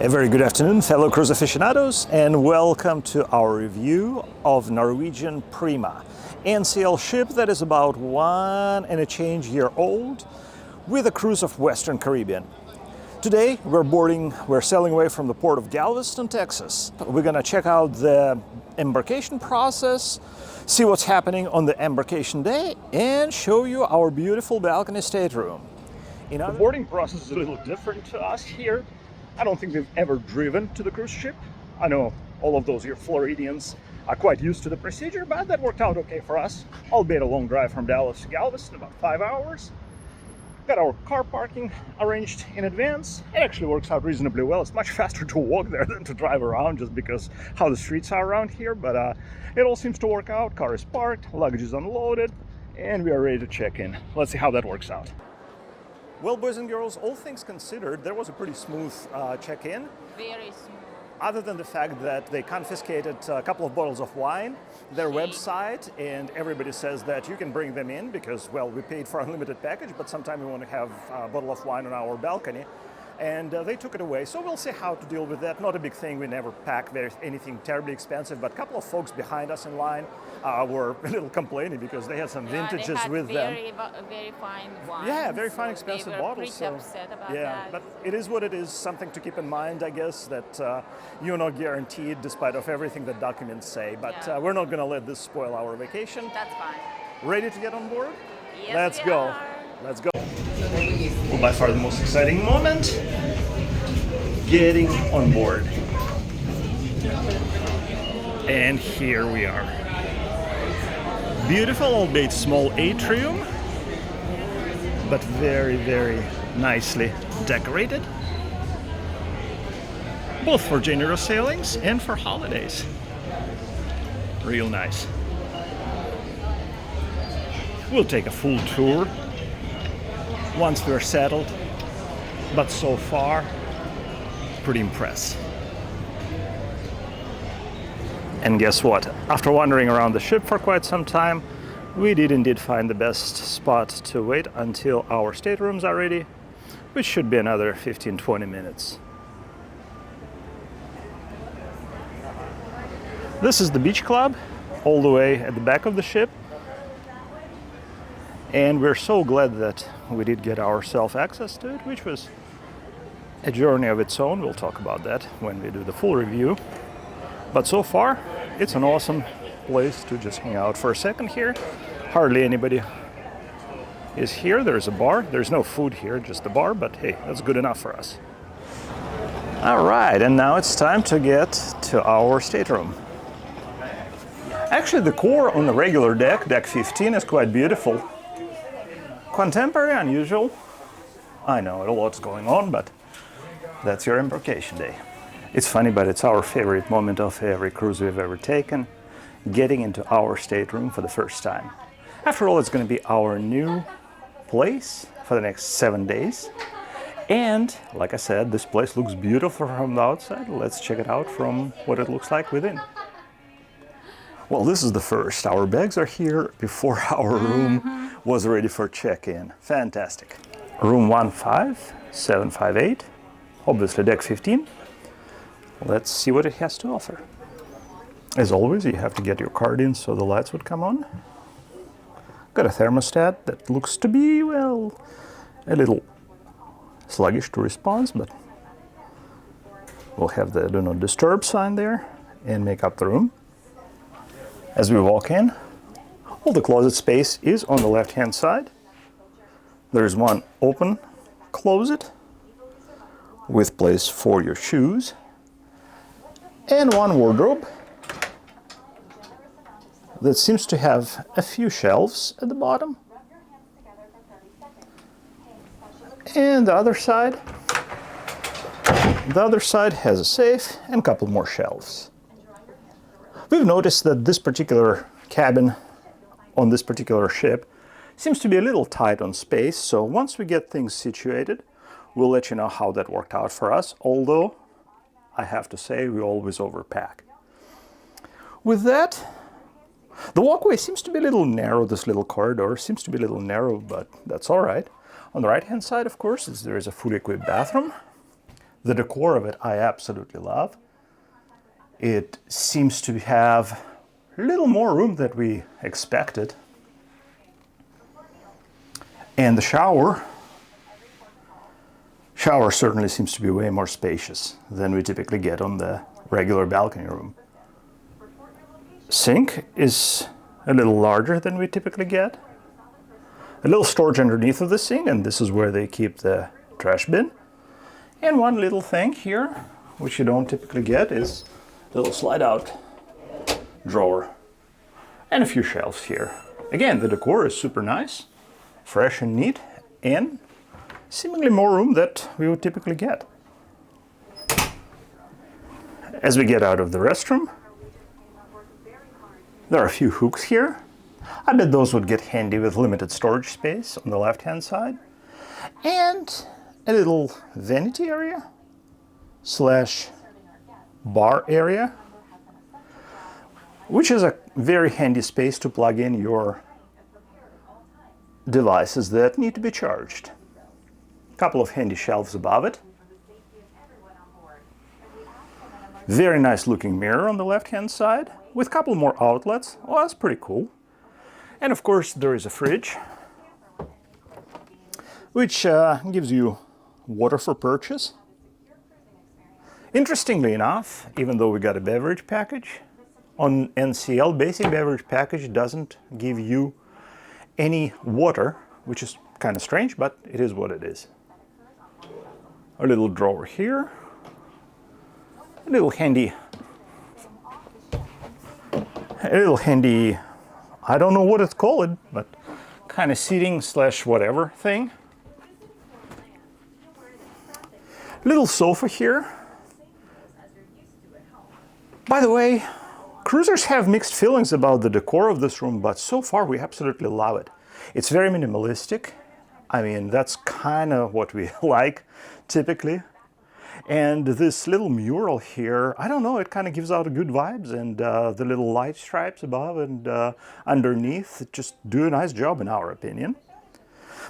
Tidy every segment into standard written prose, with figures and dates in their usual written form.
A very good afternoon, fellow cruise aficionados, and welcome to our review of Norwegian Prima, NCL ship that is about 1 and a change year old, with a cruise of Western Caribbean. Today we're sailing away from the port of Galveston, Texas. We're gonna check out the embarkation process, see what's happening on the embarkation day, and show you our beautiful balcony stateroom. The boarding process is a little different to us here. I don't think we've ever driven to the cruise ship. I know all of those here Floridians are quite used to the procedure, but that worked out okay for us, albeit a long drive from Dallas to Galveston, about 5 hours. Got our car parking arranged in advance. It actually works out reasonably well. It's much faster to walk there than to drive around, just because how the streets are around here, but it all seems to work out. Car is parked, luggage is unloaded, and we are ready to check in. Let's see how that works out. Well, boys and girls, all things considered, there was a pretty smooth check-in. Very smooth. Other than the fact that they confiscated a couple of bottles of wine, their website, and everybody says that you can bring them in because, well, we paid for unlimited package, but sometimes we want to have a bottle of wine on our balcony. And they took it away, so we'll see how to deal with that. Not a big thing, we never pack anything terribly expensive, but a couple of folks behind us in line were a little complaining because they had some vintages with them. Very fine wine. Yeah, very fine, expensive bottles. Pretty upset about that. But it is what it is. Something to keep in mind, I guess, that you're not guaranteed, despite of everything that documents say. But we're not going to let this spoil our vacation. That's fine. Ready to get on board? Yes, Let's we go. are. Let's go. Well, by far the most exciting moment, getting on board. And here we are. Beautiful, albeit small atrium, but very, very nicely decorated, both for generous sailings and for holidays. Real nice. We'll take a full tour once we're settled, but so far, pretty impressed. And guess what? After wandering around the ship for quite some time, we did indeed find the best spot to wait until our staterooms are ready, which should be another 15-20 minutes. This is the beach club, all the way at the back of the ship. And we're so glad that we did get ourselves access to it, which was a journey of its own. We'll talk about that when we do the full review. But so far, it's an awesome place to just hang out for a second here. Hardly anybody is here. There's a bar. There's no food here, just the bar, but hey, that's good enough for us. All right, and now it's time to get to our stateroom. Actually, the core on the regular deck, deck 15, is quite beautiful. Contemporary, unusual. I know, a lot's going on, but that's your embarkation day. It's funny, but it's our favorite moment of every cruise we've ever taken, getting into our stateroom for the first time. After all, it's going to be our new place for the next 7 days. And, like I said, this place looks beautiful from the outside. Let's check it out from what it looks like within. Well, this is the first. Our bags are here before our room was ready for check-in. Fantastic. Room 15758, obviously deck 15. Let's see what it has to offer. As always, you have to get your card in so the lights would come on. Got a thermostat that looks to be, well, a little sluggish to response, but we'll have the do not disturb sign there and make up the room. As we walk in, all the closet space is on the left-hand side. There's one open closet with place for your shoes and one wardrobe that seems to have a few shelves at the bottom. And the other side has a safe and a couple more shelves. We've noticed that this particular cabin on this particular ship seems to be a little tight on space, so once we get things situated, we'll let you know how that worked out for us, although I have to say we always overpack. With that, the walkway seems to be a little narrow. This little corridor seems to be a little narrow, but that's all right. On the right-hand side, of course, there is a fully equipped bathroom. The decor of it I absolutely love. It seems to have a little more room than we expected. And the shower certainly seems to be way more spacious than we typically get on the regular balcony room. Sink is a little larger than we typically get. A little storage underneath of the sink, and this is where they keep the trash bin. And one little thing here, which you don't typically get, is a little slide out drawer. And a few shelves here. Again, the decor is super nice, fresh and neat, and seemingly more room that we would typically get. As we get out of the restroom, there are a few hooks here. I bet those would get handy with limited storage space on the left-hand side. And a little vanity area slash bar area, which is a very handy space to plug in your devices that need to be charged. A couple of handy shelves above it. Very nice looking mirror on the left-hand side with a couple more outlets. Oh, that's pretty cool. And of course there is a fridge, which gives you water for purchase. Interestingly enough, even though we got a beverage package, on NCL, basic beverage package doesn't give you any water, which is kind of strange, but it is what it is. A little drawer here. A little handy, I don't know what it's called, but kind of seating slash whatever thing. Little sofa here. By the way, cruisers have mixed feelings about the decor of this room, but so far we absolutely love it. It's very minimalistic. I mean, that's kind of what we like typically. And this little mural here, I don't know, it kind of gives out good vibes, and the little light stripes above and underneath just do a nice job in our opinion.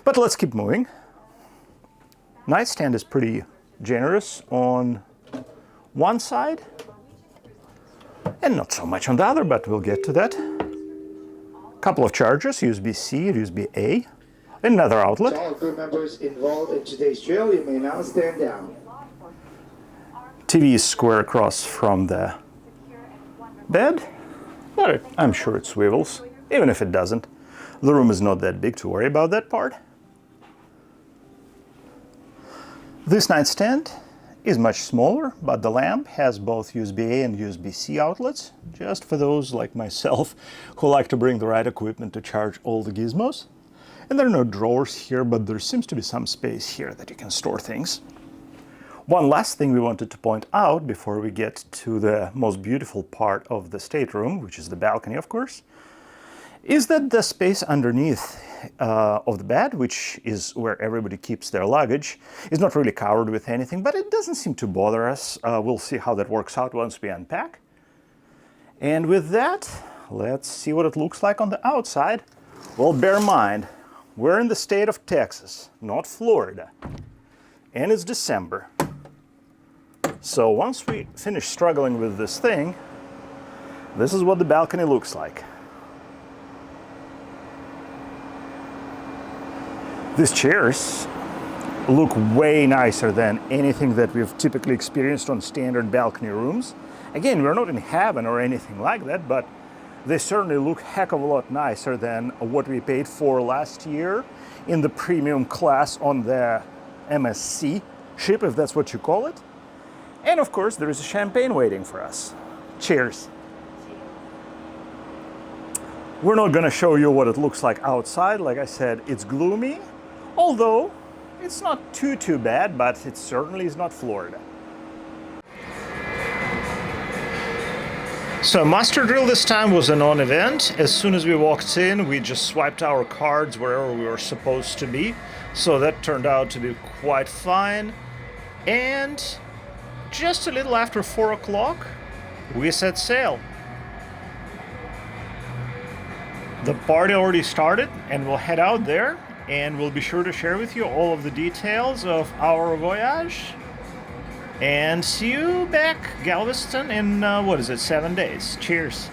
But let's keep moving. Nightstand is pretty generous on one side and not so much on the other, but we'll get to that. Couple of chargers, USB-C, USB-A, another outlet. To all crew members involved in today's drill, you may now stand down. TV is square across from the bed, but I'm sure it swivels, even if it doesn't. The room is not that big to worry about that part. This nightstand is much smaller, but the lamp has both USB-A and USB-C outlets, just for those like myself who like to bring the right equipment to charge all the gizmos. And there are no drawers here, but there seems to be some space here that you can store things. One last thing we wanted to point out before we get to the most beautiful part of the stateroom, which is the balcony, of course, is that the space underneath of the bed, which is where everybody keeps their luggage, is not really covered with anything, but it doesn't seem to bother us. We'll see how that works out once we unpack. And with that, let's see what it looks like on the outside. Well, bear in mind, we're in the state of Texas, not Florida, and it's December. So once we finish struggling with this thing, this is what the balcony looks like. These chairs look way nicer than anything that we've typically experienced on standard balcony rooms. Again, we're not in heaven or anything like that, but they certainly look a heck of a lot nicer than what we paid for last year in the premium class on the MSC ship, if that's what you call it. And of course, there is a champagne waiting for us. Cheers. We're not gonna show you what it looks like outside. Like I said, it's gloomy, although it's not too bad, but it certainly is not Florida. So muster drill this time was a non-event. As soon as we walked in, we just swiped our cards wherever we were supposed to be. So that turned out to be quite fine. And just a little after 4 o'clock, we set sail. The party already started, and we'll head out there, and we'll be sure to share with you all of the details of our voyage And see you back Galveston in, 7 days. Cheers.